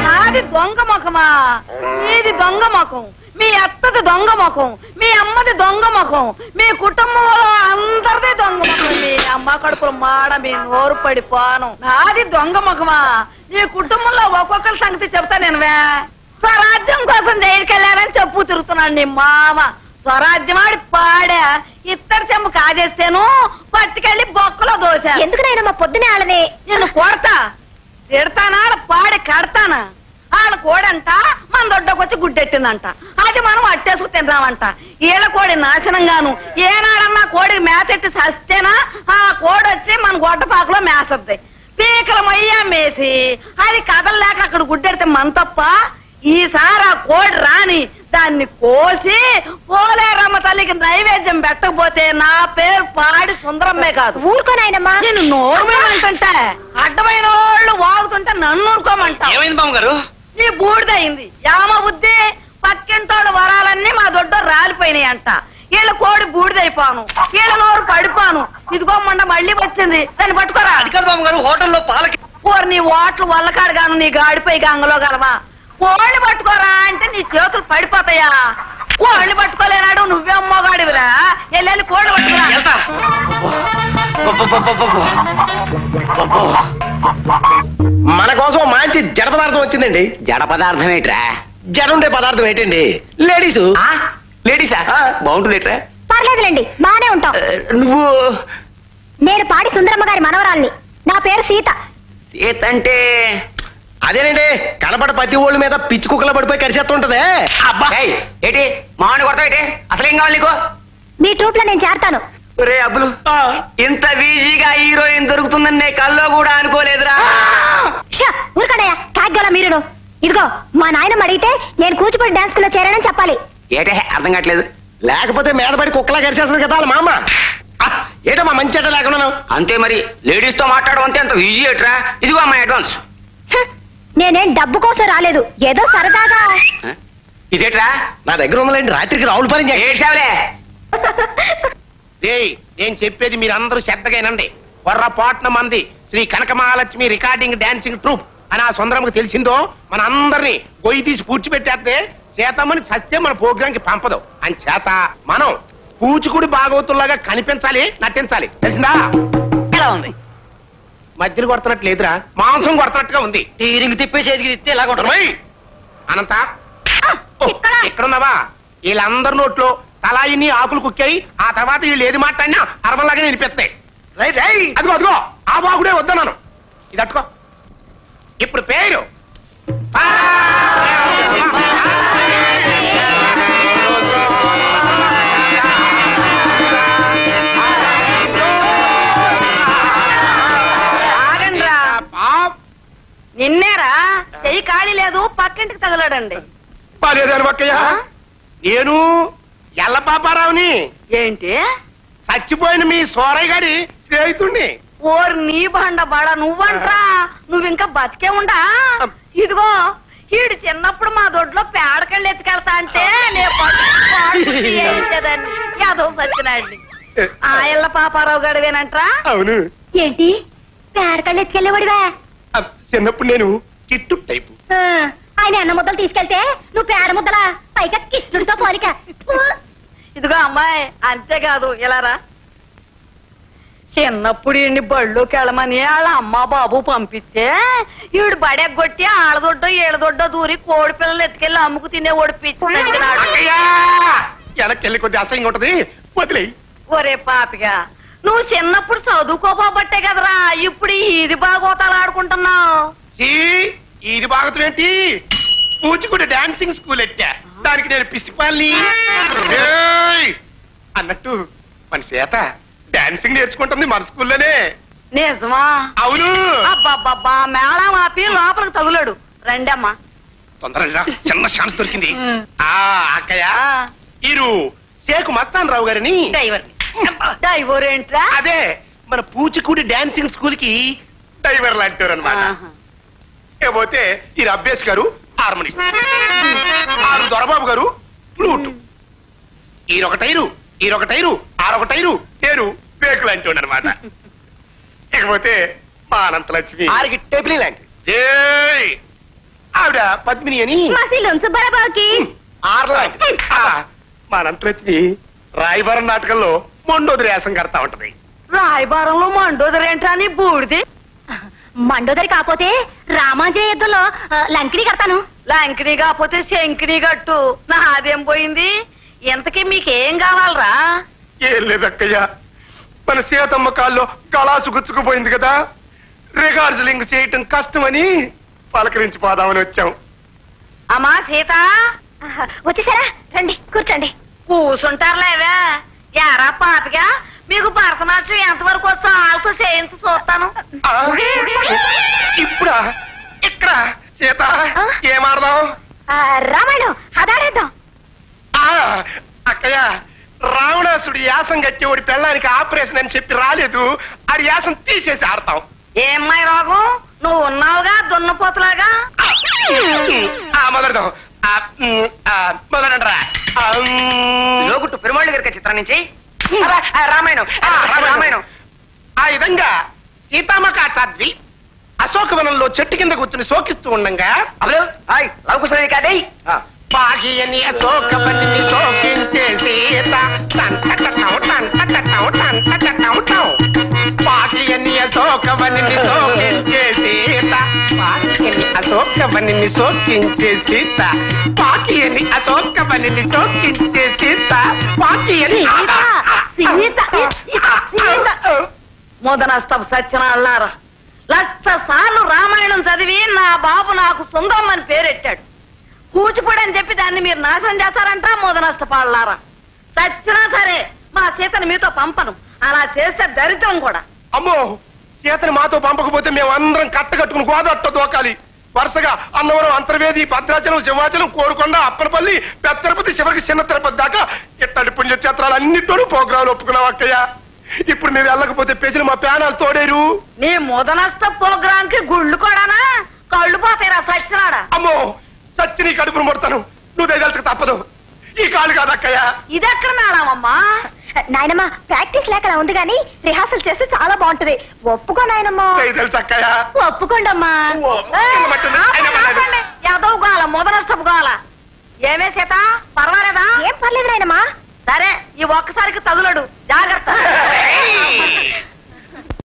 నాది దొంగ ముఖమా? మీది దొంగ ముఖం, మీ అత్తది దొంగ ముఖం, మీ అమ్మది దొంగ ముఖం, మీ కుటుంబంలో అందరిది దొంగ ముఖం. మీ అమ్మ కడుపులు మాడ మీ నోరు పడిపోను. నాది దొంగ ముఖమా? ఈ కుటుంబంలో ఒక్కొక్కరి సంగతి చెప్తా నేను. స్వరాజ్యం కోసం జైలుకెళ్ళానని చెప్పు తిరుగుతున్నాడు నీ మామ. స్వరాజ్యం ఆడి పాడా ఇత్తడి చెంబు కాజేస్తేను పట్టుకెళ్ళి బొక్కలో దోశ. ఎందుకు నాయనమ్మ పొద్దునే వాళ్ళని నేను కొడతా తిడతానా? పాడి కడతానా? వాళ్ళ కోడంట మన దొడ్డకొచ్చి గుడ్డెట్టిందంట, అది మనం అట్టేసుకు తిందామంట. ఈళ్ళ కోడి నాశనంగాను. ఏనాడన్నా కోడికి మేతెట్టి సస్తేనా ఆ కోడి వచ్చి మన గొడ్డపాకలో మేసద్ది. పీకల మయ్యా మేసి అది కదలలేక అక్కడ గుడ్డెడితే మన తప్ప. ఈసారి ఆ కోడి రాని దాన్ని కోసి పోలేరమ్మ తల్లికి నైవేద్యం పెట్టకపోతే నా పేరు పాడి సుందరమ్మే కాదు. ఊరుకోనాయనమ్మా. నేను నోరుమేమంటుంటే అడ్డమైన వాళ్ళు వాగుతుంటే నన్ను ఊరుకోమంటా. నీ బూడిదయింది యామ బుద్ధి. పక్కింటోళ్ళు వరాలన్నీ మా దొడ్డ రాలిపోయినాయి అంట. వీళ్ళ కోడి బూడిదైపోను, వీళ్ళ నోరు పడిపోను. ఇదిగోమండ మళ్ళీ వచ్చింది, దాన్ని పట్టుకోరా. హోటల్లో పాలకి నీ ఓట్లు వల్లకాడు గాను నీ గాడిపోయి గంగలో గలవా. కోళ్ళు పట్టుకోరా అంటే నీ చేతులు పడిపోతాయా? కోళ్ళు పట్టుకోలేనాడు నువ్వే అమ్మగాడివిరా. వెళ్ళి కోళ్ళు పట్టుకురా. మన కోసం మంచి జడ పదార్థం వచ్చిందండి. జడ పదార్థం ఏంట్రా? జడ ఉండే పదార్థం ఏంటండి? లేడీస్. లేడీసా? బాగుంటుంది ఏంట్రా? పర్లేదులేండి, బానే ఉంటాం. నువ్వు? నేను పాడి సుందరమ్మ గారి మనవరాల్ని. నా పేరు సీత. సీత అంటే అదేనండి, కనపడ ప్రతి ఓళ్ళ మీద పిచ్చి కుక్కల పడిపోయి కరిచేస్తుంటదే. అబ్బా ఏంటి మామిడి కొడతావు ఏంటి? అసలేం కావాలి నీకు? మీ ట్రూప్ లో నేను చేరతాను. రే అబ్బులు, ఇంత ఈజీగా హీరోయిన్ దొరుకుతుందని నే కల్లో కూడా అనుకోలేదురా. ఊరుకడయ్యా కాగ్యోలా మీరును. ఇదిగో మా నాయనమ్మ అడిగితే నేను కూచిపూడి డాన్స్ స్కూల్లో చేరానని చెప్పాలి. ఏటే అర్థం కావట్లేదు. లేకపోతే మీద పడి కుక్కలా కరిచేస్తారు కదా వాళ్ళ మామ. ఏటమ్మా మంచి అట లేకుండా అంతే మరి. లేడీస్ తో మాట్లాడమంటే అంత ఈజీ ఏట్రా? ఇదిగో అమ్మా అడ్వాన్స్. నేనేం డబ్బు కోసం రాలేదు, ఏదో సరదాగా. ఇదేట్రా? నా దగ్గర ఉన్నలేండి, రాత్రికి రావుల పని ఏడ్చావులే. నేను చెప్పేది మీరు అందరూ శ్రద్ధగానండి. పొర్రపాట్న మంది Shri Kanakamahalakshmi recording dancing troupe అని ఆ సుందరమ్మకి తెలిసిందో మన అందరినీ గొయ్యి తీసి పూడ్చిపెట్టేస్తే చేతమ్మని సత్యం మన ప్రోగ్రామ్ కి పంపదు. అని చేత మనం కూచికుడి భాగవతుల్లాగా కనిపించాలి, నటించాలి. తెలిసిందా? ఎలా ఉంది? మధ్యలో కొడుతున్నట్టు లేదురా, మాంసం కొడుతున్నట్టుగా ఉంది. తీరింగ్ తిప్పేసేది ఇస్తే ఎలా కొట్టరు? అనంత ఎక్కడున్నావా? వీళ్ళందరి నోట్లో తలాయిని ఆకులు కుక్కాయి. ఆ తర్వాత వీళ్ళు ఏది మాట్లాడినా అరవలాగా నిలిపేస్తాయి. అదిగో అదిగో ఆ బాగుడే వద్దన్నాను. ఇది అట్టుకో. ఇప్పుడు పేరు నిన్నేరా చెయ్యి ఖాళీ లేదు, పక్కింటికి తగలడండి. పదేదాని పక్కయ్యా, నేను ఎల్ల పాపారావుని. ఏంటి? చచ్చిపోయిన మీ సోరయ్య గారి స్నేహితుణ్ణి. ఓరు నీ బండ బాడ నువ్వంట్రా. నువ్వింకా బతికే ఉండా? ఇదిగో ఈడు చిన్నప్పుడు మా దొడ్లో పేడకళ్ళు ఎత్తుకెళ్తా అంటే నేర్చేదాన్ని. యాదవ్ సచ్చినాడిని. ఆ ఎల్ల పాపారావు గడివేనంట్రా? అవును. ఏంటి పేడకళ్ళు ఎత్తుకెళ్ళేవాడివా? చిన్నప్పుడు నేను కిట్టు టైపు. ఆయన అన్న ముద్దలు తీసుకెళ్తే నువ్వు పేడ ముద్దలా, పైగా కిష్టుడితో పోలిక. ఇదిగో అమ్మాయి, అంతేకాదు ఇలారా. చిన్నప్పుడు ఈయన్ని బళ్ళోకి వెళ్ళమని వాళ్ళ అమ్మ బాబు పంపిస్తే ఈడు బడెగ్గొట్టి ఆడదొడ్డో ఏడదొడ్డో దూరి కోడి పిల్లలు ఎత్తుకెళ్ళి అమ్ముకు తినే ఓడిపించినాడు. వెనక్కి కొద్ది అసహ్యంగా ఉంటది, వదిలే. ఒరే పాపిగా, నువ్వు చిన్నప్పుడు చదువుకోపోబట్టే కదరా ఇప్పుడు ఇది బాగోతాలు ఆడుకుంటున్నావు. ఇది బాగోతం ఏంటి? కూచిపూడి డాన్సింగ్ స్కూల్ ఎట్టా, దానికి నేను పిసిపాల్ని. అన్నట్టు మన చేత డాన్సింగ్ నేర్చుకుంటుంది మన స్కూల్లోనే. నిజమా? అవును. అబ్బాబ్బా, మేళం ఆపి లోపలికి తగులాడు. రండమ్మా. తొందరగా చిన్న ఛాన్స్ దొరికింది. అక్కయ్య, ఈరు షేక్ మస్తాన్ రావు గారిని డైవర్ ఏంట్రా? అదే మన పూచికూడి డాన్సింగ్ స్కూల్ కి డైవర్ లాంటారు అనమాట. పోతే ఈ అభ్యాస్ గారు హార్మోనిస్ట్, ఆరు దొరబాబు గారు ఫ్లూట్, ఈరొక టైరు ఆరొక టైరు పేరు పేకులు అంటాడు అనమాట. ఇకపోతే మా అనంతలక్ష్మి ఆరికి టేబుల్ లాంటి ఆవిడ పద్మిని అని సుబ్బారాబాబుకి ఆర్లాంటి మనంతలక్ష్మి రాయబారం నాటకంలో మొండోదరి వేసం కడతా ఉంటది. రాయబారంలో మండోదరేంటా అని బూడిది. మండోదరి కాకపోతే రామాంజయ యుద్ధంలో లంకిని కడతాను. లంకిని కాకపోతే శంకిని గట్టు. నాదేం పోయింది? ఇంతకీ మీకేం కావాలరా? ఏం లేదక్కయ్య, మన సీతమ్మ కాల్లో గలాసు గుచ్చుకుపోయింది కదా, రిగార్డ్స్లింగ్ చేయటం కష్టమని పలకరించి పోదామని వచ్చాం. అమ్మా సీత, వచ్చేసారా? రండి కూర్చోండి. కూసుంటారులేవే. ఎరా పాపగా, మీకు భరతనాట్యం ఎంతవరకు వచ్చో వాళ్ళతో చేయించి చూస్తాను. ఇప్పుడా? ఇక్కడ సీత ఏమాడదాం? రామాయణం అదాడేద్దాం. అక్కయ్య, రావణాసుడి యాసం కట్టేవాడి పెళ్ళానికి ఆపరేషన్ అని చెప్పి రాలేదు, అది యాసం తీసేసి ఆడతాం. ఏమ్మాయి రోగం? నువ్వు ఉన్నావుగా దున్నపోతులాగా. మొదలదాం. మొదలంటరా లోగుట్టు పెరుమాళ్ గారి చిత్రం నుంచి రామాయణం. రామాయణం ఆ విధంగా సీతామకా చాద్రి అశోకవనంలో చెట్టు కింద కూర్చుని శోకిస్తూ ఉండంగా లవకుశ కాదే పాగియని అశోకవనిని శోకించే సీత పాగియని అశోకవనిని శోకించే సీత పాగియని అశోకవనిని శోకించే సీత పాకియని అశోకవనిని శోకించే సీత పాకియని మొదనష్టం సత్యనాళ్ళారా, 1,00,000 సార్లు రామాయణం చదివి నా బాబు నాకు సుందరం అని పేరెట్టాడు. కూచిపూడి అని చెప్పి దాన్ని మీరు నాశనం చేస్తారంట. మొదనష్టపాళ్ళారా, చచ్చినా సరే మా సీతను మీతో పంపను. అలా చేస్తే దరిద్రం కూడా. అమ్మో, సీతని మాతో పంపకపోతే మేము అందరం కట్టకట్టుకుని గోదట్ట దోకాలి. వరుసగా అన్నవరం, అంతర్వేది, భద్రాచలం, సింహాచలం, కోరుకొండ, అప్పనపల్లి, పెద్ద తిరుపతి, చివరికి చిన్న తిరుపతి దాకా ఇట్టడి పుణ్యక్షేత్రాలు అన్నింటిలోనూ ప్రోగ్రాంలు ఒప్పుకున్నాం అక్కయ్య. ఇప్పుడు మీరు వెళ్ళకపోతే ప్రజలు మా ప్యానాలు తోడేరు. నీ మొదనష్ట ప్రోగ్రాం కి గుళ్ళు కూడానా? కళ్ళు పోతాయిరా సచ్చినాడా. అమ్మో, సచ్చి నీ కడుపును ముడతాను. నువ్వు దయదలుచుకు తప్పదు. ఈ కాలు కాదు అక్కయ్య. ఇది ఎక్కడ మేళమమ్మా? నాయనమ్మా, ప్రాక్టీస్ లేక ఉంది గానీ రిహార్సల్ చేస్తే చాలా బాగుంటది. ఒప్పుకో నాయనమ్మా. దయదలుచు అక్కయ్య. ఒప్పుకోండమ్మా. ఎదవు గాల మొదనష్టపు గాల. ఏమే సీత, పర్వాలేదా? ఏం పర్లేదు నాయనమ్మా. సరే, ఈ ఒక్కసారికి తగులడు, జాగ్రత్త.